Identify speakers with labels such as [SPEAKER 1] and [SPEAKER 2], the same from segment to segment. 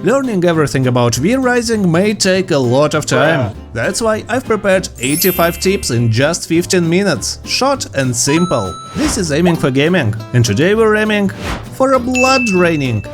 [SPEAKER 1] Learning everything about vrising may take a lot of time. That's why I've prepared 85 tips in just 15 minutes, short and simple. This is Aiming for Gaming, and today we're aiming for a blood draining.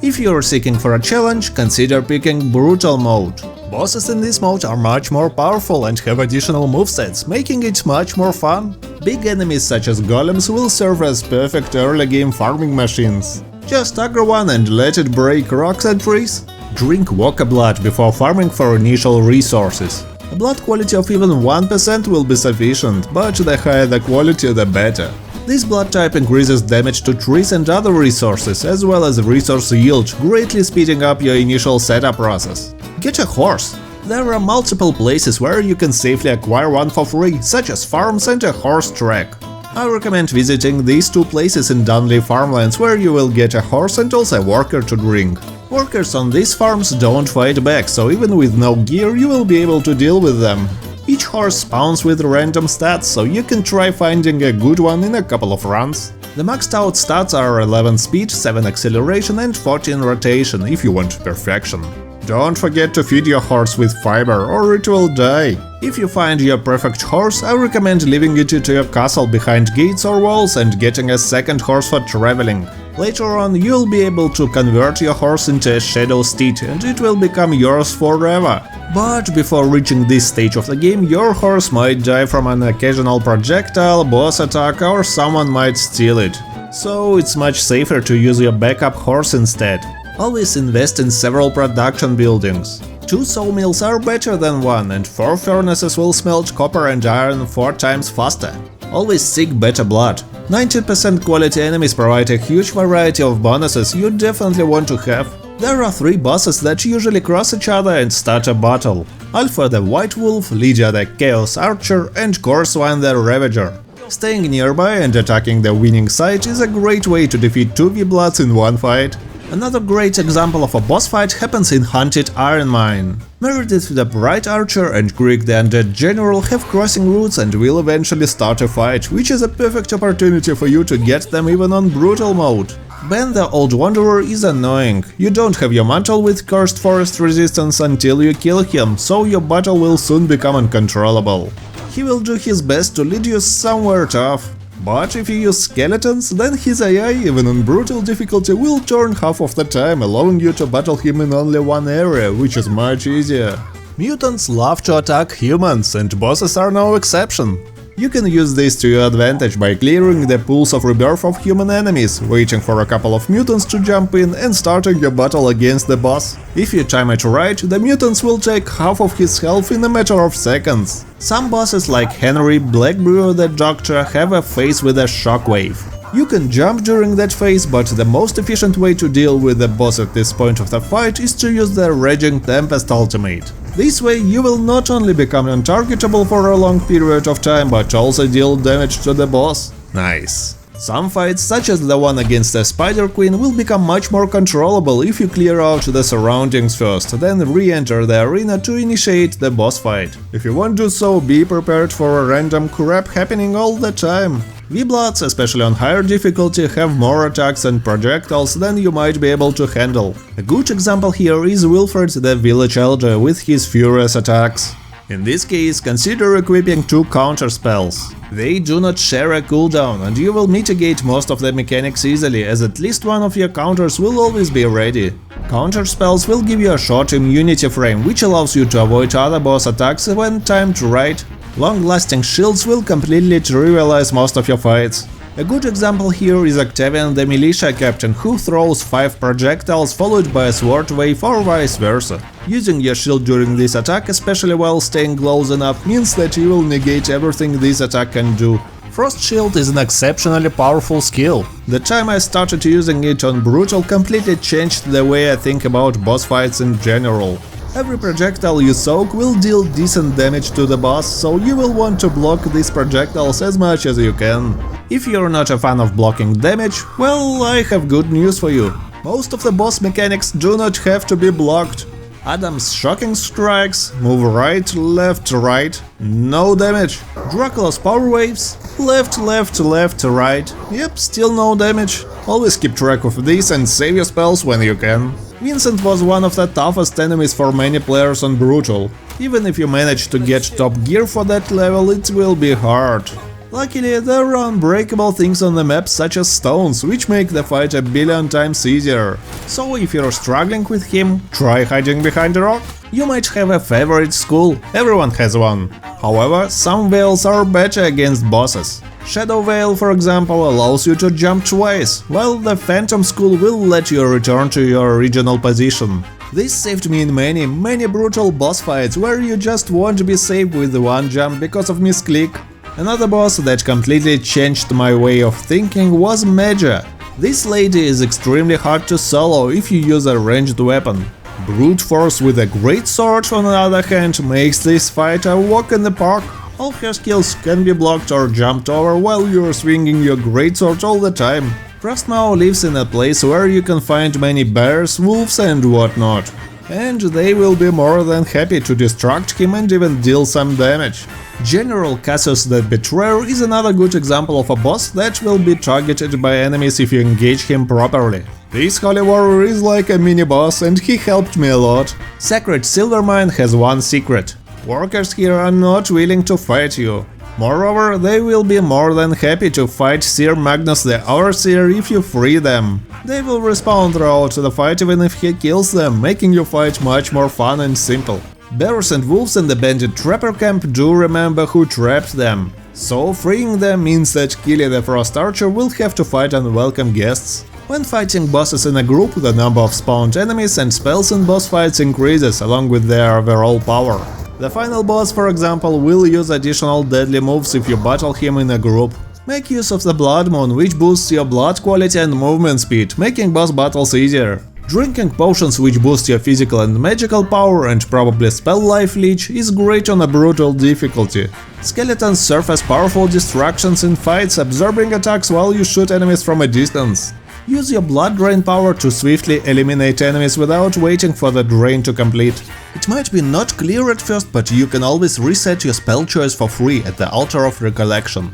[SPEAKER 1] If you're seeking for a challenge, consider picking Brutal mode. Bosses in this mode are much more powerful and have additional movesets, making it much more fun. Big enemies such as golems will serve as perfect early game farming machines. Just aggro one and let it break rocks and trees. Drink Waka blood before farming for initial resources. A blood quality of even 1% will be sufficient, but the higher the quality, the better. This blood type increases damage to trees and other resources, as well as resource yield, greatly speeding up your initial setup process. Get a horse. There are multiple places where you can safely acquire one for free, such as farms and a horse track. I recommend visiting these two places in Dunley farmlands, where you will get a horse and also a worker to drink. Workers on these farms don't fight back, so even with no gear you will be able to deal with them. Each horse spawns with random stats, so you can try finding a good one in a couple of runs. The maxed out stats are 11 speed, 7 acceleration and 14 rotation, if you want perfection. Don't forget to feed your horse with fiber, or it will die. If you find your perfect horse, I recommend leaving it to your castle behind gates or walls and getting a second horse for traveling. Later on, you'll be able to convert your horse into a shadow steed, and it will become yours forever. But before reaching this stage of the game, your horse might die from an occasional projectile, boss attack, or someone might steal it. So it's much safer to use your backup horse instead. Always invest in several production buildings. 2 sawmills are better than 1, and 4 furnaces will smelt copper and iron 4 times faster. Always seek better blood. 90% quality enemies provide a huge variety of bonuses you definitely want to have. There are 3 bosses that usually cross each other and start a battle. Alpha the White Wolf, Lydia the Chaos Archer, and Corswine the Ravager. Staying nearby and attacking the winning side is a great way to defeat 2 V-Bloods in one fight. Another great example of a boss fight happens in Haunted Iron Mine. Meredith the Bright Archer and Krieg the Undead General have crossing routes and will eventually start a fight, which is a perfect opportunity for you to get them even on Brutal mode. Ben the Old Wanderer is annoying. You don't have your mantle with Cursed Forest resistance until you kill him, so your battle will soon become uncontrollable. He will do his best to lead you somewhere tough. But if you use skeletons, then his AI, even on brutal difficulty, will turn half of the time, allowing you to battle him in only one area, which is much easier. Mutants love to attack humans, and bosses are no exception. You can use this to your advantage by clearing the pools of rebirth of human enemies, waiting for a couple of mutants to jump in and starting your battle against the boss. If you time it right, the mutants will take half of his health in a matter of seconds. Some bosses like Henry Blackbrewer the Doctor have a phase with a shockwave. You can jump during that phase, but the most efficient way to deal with the boss at this point of the fight is to use the Raging Tempest ultimate. This way you will not only become untargetable for a long period of time, but also deal damage to the boss. Nice. Some fights, such as the one against the Spider Queen, will become much more controllable if you clear out the surroundings first, then re-enter the arena to initiate the boss fight. If you won't do so, be prepared for a random crap happening all the time. V-Bloods, especially on higher difficulty, have more attacks and projectiles than you might be able to handle. A good example here is Wilfred the Village Elder with his furious attacks. In this case, consider equipping 2 counter spells. They do not share a cooldown, and you will mitigate most of the mechanics easily, as at least one of your counters will always be ready. Counter spells will give you a short immunity frame, which allows you to avoid other boss attacks when timed right. Long-lasting shields will completely trivialize most of your fights. A good example here is Octavian the Militia Captain, who throws 5 projectiles followed by a sword wave or vice versa. Using your shield during this attack, especially while staying close enough, means that you will negate everything this attack can do. Frost Shield is an exceptionally powerful skill. The time I started using it on Brutal completely changed the way I think about boss fights in general. Every projectile you soak will deal decent damage to the boss, so you will want to block these projectiles as much as you can. If you're not a fan of blocking damage, well, I have good news for you. Most of the boss mechanics do not have to be blocked. Adam's Shocking Strikes, move right, left, right, no damage. Dracula's Power Waves, left, left, left, right, yep, still no damage. Always keep track of this and save your spells when you can. Vincent was one of the toughest enemies for many players on Brutal. Even if you manage to get top gear for that level, it will be hard. Luckily, there are unbreakable things on the map such as stones, which make the fight a billion times easier. So if you're struggling with him, try hiding behind a rock. You might have a favorite school, everyone has one. However, some veils are better against bosses. Shadow Veil, for example, allows you to jump twice, while the Phantom School will let you return to your original position. This saved me in many brutal boss fights where you just won't be safe with one jump because of misclick. Another boss that completely changed my way of thinking was Maja. This lady is extremely hard to solo if you use a ranged weapon. Brute Force with a great sword, on the other hand, makes this fight a walk in the park. All her skills can be blocked or jumped over while you're swinging your greatsword all the time. Frostmaw lives in a place where you can find many bears, wolves and whatnot. And they will be more than happy to distract him and even deal some damage. General Cassius the Betrayer is another good example of a boss that will be targeted by enemies if you engage him properly. This holy warrior is like a mini-boss and he helped me a lot. Sacred Silvermine has one secret. Workers here are not willing to fight you. Moreover, they will be more than happy to fight Sir Magnus the Overseer if you free them. They will respawn throughout the fight even if he kills them, making your fight much more fun and simple. Bears and wolves in the bandit trapper camp do remember who trapped them, so freeing them means that Keely the Frost Archer will have to fight unwelcome guests. When fighting bosses in a group, the number of spawned enemies and spells in boss fights increases along with their overall power. The final boss, for example, will use additional deadly moves if you battle him in a group. Make use of the Blood Moon, which boosts your blood quality and movement speed, making boss battles easier. Drinking potions which boost your physical and magical power and probably spell life leech is great on a brutal difficulty. Skeletons serve as powerful distractions in fights, absorbing attacks while you shoot enemies from a distance. Use your blood drain power to swiftly eliminate enemies without waiting for the drain to complete. It might be not clear at first, but you can always reset your spell choice for free at the Altar of Recollection.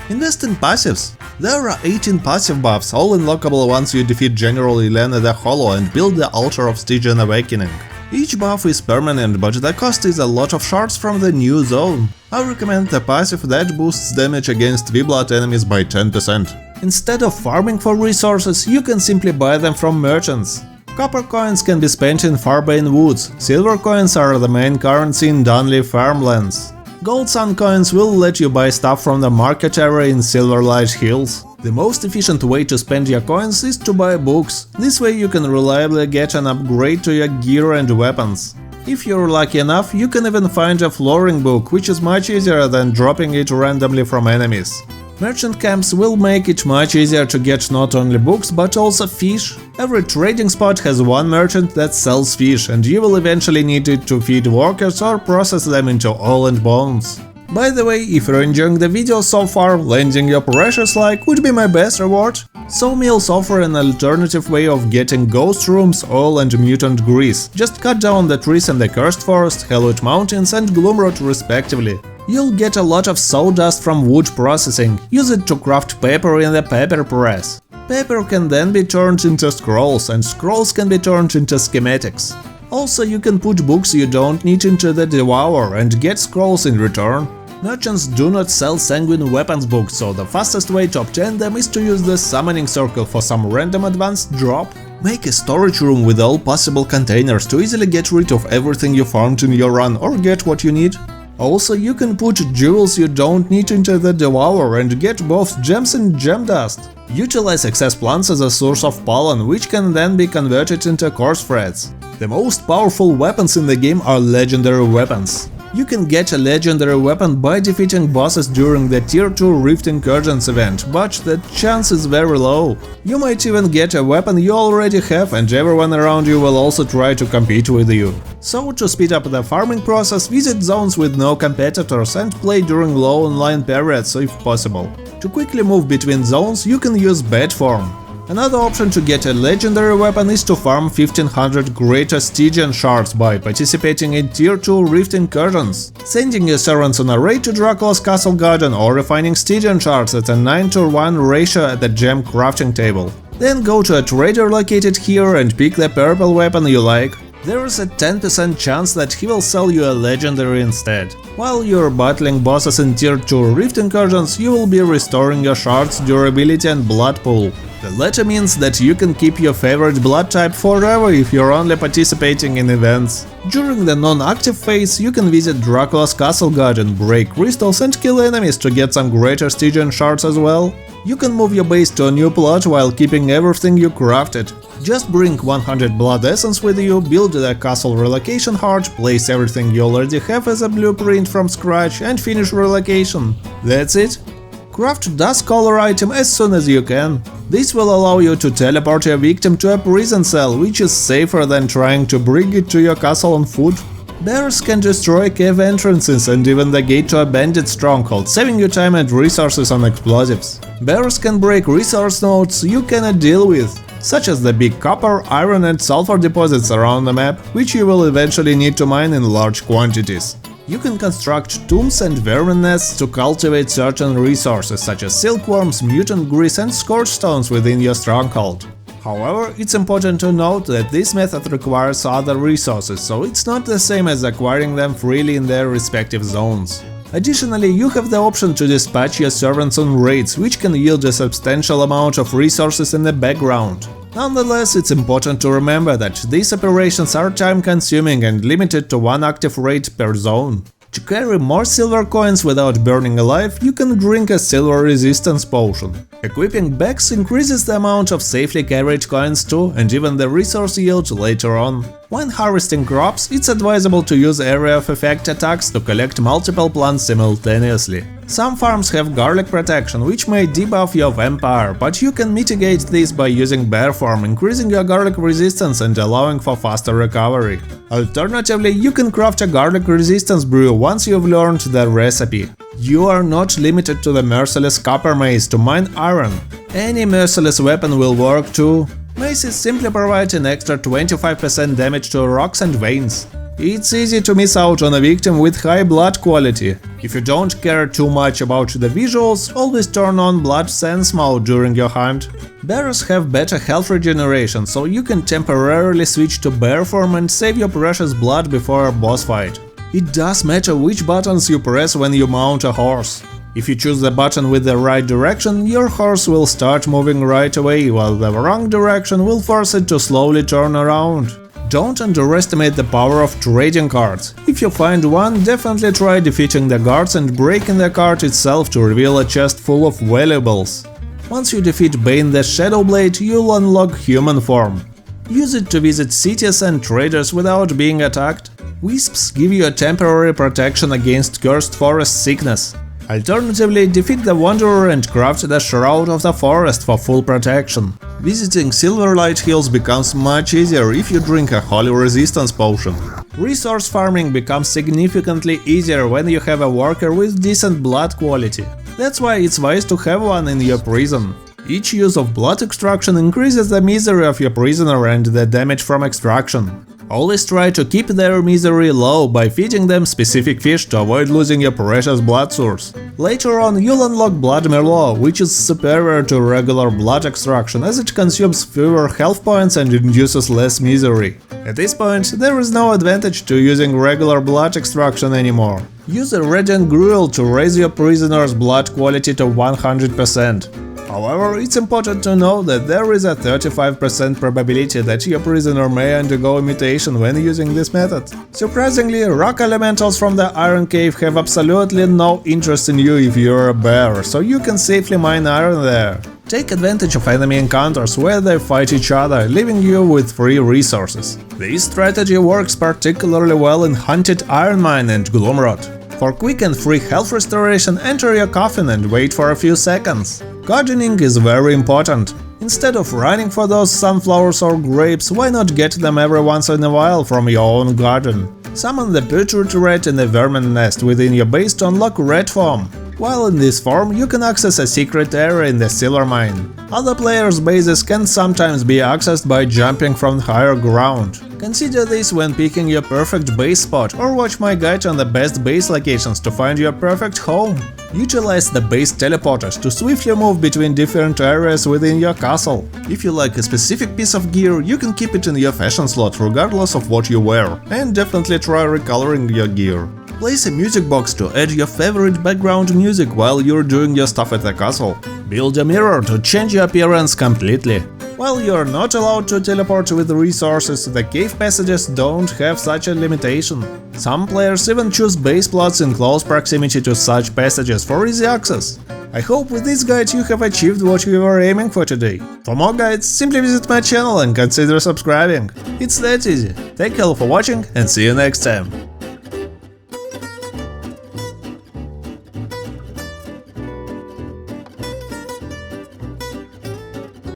[SPEAKER 1] Invest in passives. There are 18 passive buffs, all unlockable once you defeat General Elena the Hollow and build the Altar of Stygian Awakening. Each buff is permanent, but the cost is a lot of shards from the new zone. I recommend the passive that boosts damage against V-Blood enemies by 10%. Instead of farming for resources, you can simply buy them from merchants. Copper coins can be spent in Farbane Woods, silver coins are the main currency in Dunley farmlands. Gold Sun coins will let you buy stuff from the market area in Silverlight Hills. The most efficient way to spend your coins is to buy books, this way you can reliably get an upgrade to your gear and weapons. If you're lucky enough, you can even find a flooring book, which is much easier than dropping it randomly from enemies. Merchant camps will make it much easier to get not only books, but also fish. Every trading spot has one merchant that sells fish, and you will eventually need it to feed workers or process them into oil and bones. By the way, if you're enjoying the video so far, lending your precious like would be my best reward. Sawmills offer an alternative way of getting ghost rooms, oil and mutant grease. Just cut down the trees in the Cursed Forest, Hallowed Mountains and Gloomrot respectively. You'll get a lot of sawdust from wood processing, use it to craft paper in the paper press. Paper can then be turned into scrolls, and scrolls can be turned into schematics. Also, you can put books you don't need into the Devourer and get scrolls in return. Merchants do not sell Sanguine weapons books, so the fastest way to obtain them is to use the summoning circle for some random advanced drop. Make a storage room with all possible containers to easily get rid of everything you farmed in your run or get what you need. Also, you can put jewels you don't need into the Devourer and get both gems and gem dust. Utilize excess plants as a source of pollen, which can then be converted into coarse threads. The most powerful weapons in the game are legendary weapons. You can get a legendary weapon by defeating bosses during the Tier 2 Rift Incursions event, but the chance is very low. You might even get a weapon you already have, and everyone around you will also try to compete with you. So, to speed up the farming process, visit zones with no competitors and play during low online periods if possible. To quickly move between zones, you can use Bed Form. Another option to get a legendary weapon is to farm 1500 greater Stygian shards by participating in Tier 2 Rift Incursions, sending your servants on a raid to Dracula's Castle Garden or refining Stygian shards at a 9:1 ratio at the gem crafting table. Then go to a trader located here and pick the purple weapon you like. There is a 10% chance that he will sell you a legendary instead. While you're battling bosses in tier 2 rift incursions, you will be restoring your shards, durability and blood pool. The latter means that you can keep your favorite blood type forever if you're only participating in events. During the non-active phase, you can visit Dracula's castle garden, break crystals and kill enemies to get some greater Stygian shards as well. You can move your base to a new plot while keeping everything you crafted. Just bring 100 blood essence with you, build the castle relocation heart, place everything you already have as a blueprint from scratch and finish relocation. That's it. Craft Dusk color item as soon as you can. This will allow you to teleport your victim to a prison cell, which is safer than trying to bring it to your castle on foot. Bears can destroy cave entrances and even the gate to a bandit stronghold, saving you time and resources on explosives. Bears can break resource nodes you cannot deal with, such as the big copper, iron and sulfur deposits around the map, which you will eventually need to mine in large quantities. You can construct tombs and vermin nests to cultivate certain resources, such as silkworms, mutant grease and scorch stones within your stronghold. However, it's important to note that this method requires other resources, so it's not the same as acquiring them freely in their respective zones. Additionally, you have the option to dispatch your servants on raids, which can yield a substantial amount of resources in the background. Nonetheless, it's important to remember that these operations are time-consuming and limited to one active raid per zone. To carry more silver coins without burning alive, you can drink a silver resistance potion. Equipping bags increases the amount of safely carried coins too, and even the resource yield later on. When harvesting crops, it's advisable to use area of effect attacks to collect multiple plants simultaneously. Some farms have garlic protection, which may debuff your vampire, but you can mitigate this by using bear form, increasing your garlic resistance and allowing for faster recovery. Alternatively, you can craft a garlic resistance brew once you've learned the recipe. You are not limited to the Merciless copper mace to mine iron. Any Merciless weapon will work too. Maces simply provide an extra 25% damage to rocks and veins. It's easy to miss out on a victim with high blood quality. If you don't care too much about the visuals, always turn on blood sense mode during your hunt. Bears have better health regeneration, so you can temporarily switch to bear form and save your precious blood before a boss fight. It does matter which buttons you press when you mount a horse. If you choose the button with the right direction, your horse will start moving right away, while the wrong direction will force it to slowly turn around. Don't underestimate the power of trading cards. If you find one, definitely try defeating the guards and breaking the card itself to reveal a chest full of valuables. Once you defeat Bane the Shadowblade, you'll unlock human form. Use it to visit cities and traders without being attacked. Wisps give you a temporary protection against cursed forest sickness. Alternatively, defeat the Wanderer and craft the Shroud of the Forest for full protection. Visiting Silverlight Hills becomes much easier if you drink a Holy Resistance potion. Resource farming becomes significantly easier when you have a worker with decent blood quality. That's why it's wise to have one in your prison. Each use of blood extraction increases the misery of your prisoner and the damage from extraction. Always try to keep their misery low by feeding them specific fish to avoid losing your precious blood source. Later on, you'll unlock blood merlot, which is superior to regular blood extraction as it consumes fewer health points and induces less misery. At this point, there is no advantage to using regular blood extraction anymore. Use Irradiant gruel to raise your prisoner's blood quality to 100%. However, it's important to know that there is a 35% probability that your prisoner may undergo a mutation when using this method. Surprisingly, rock elementals from the Iron Cave have absolutely no interest in you if you're a bear, so you can safely mine iron there. Take advantage of enemy encounters where they fight each other, leaving you with free resources. This strategy works particularly well in Hunted Iron Mine and Gloomrot. For quick and free health restoration, enter your coffin and wait for a few seconds. Gardening is very important. Instead of running for those sunflowers or grapes, why not get them every once in a while from your own garden? Summon the Putrid Rat in the Vermin nest within your base to unlock Rat form. While in this form, you can access a secret area in the silver mine. Other players' bases can sometimes be accessed by jumping from higher ground. Consider this when picking your perfect base spot, or watch my guide on the best base locations to find your perfect home. Utilize the base teleporters to swiftly move between different areas within your castle. If you like a specific piece of gear, you can keep it in your fashion slot regardless of what you wear, and definitely try recoloring your gear. Place a music box to add your favorite background music while you're doing your stuff at the castle. Build a mirror to change your appearance completely. While you're not allowed to teleport with resources, the cave passages don't have such a limitation. Some players even choose base plots in close proximity to such passages for easy access. I hope with this guide you have achieved what you were aiming for today. For more guides, simply visit my channel and consider subscribing. It's that easy. Thank you all for watching and see you next time.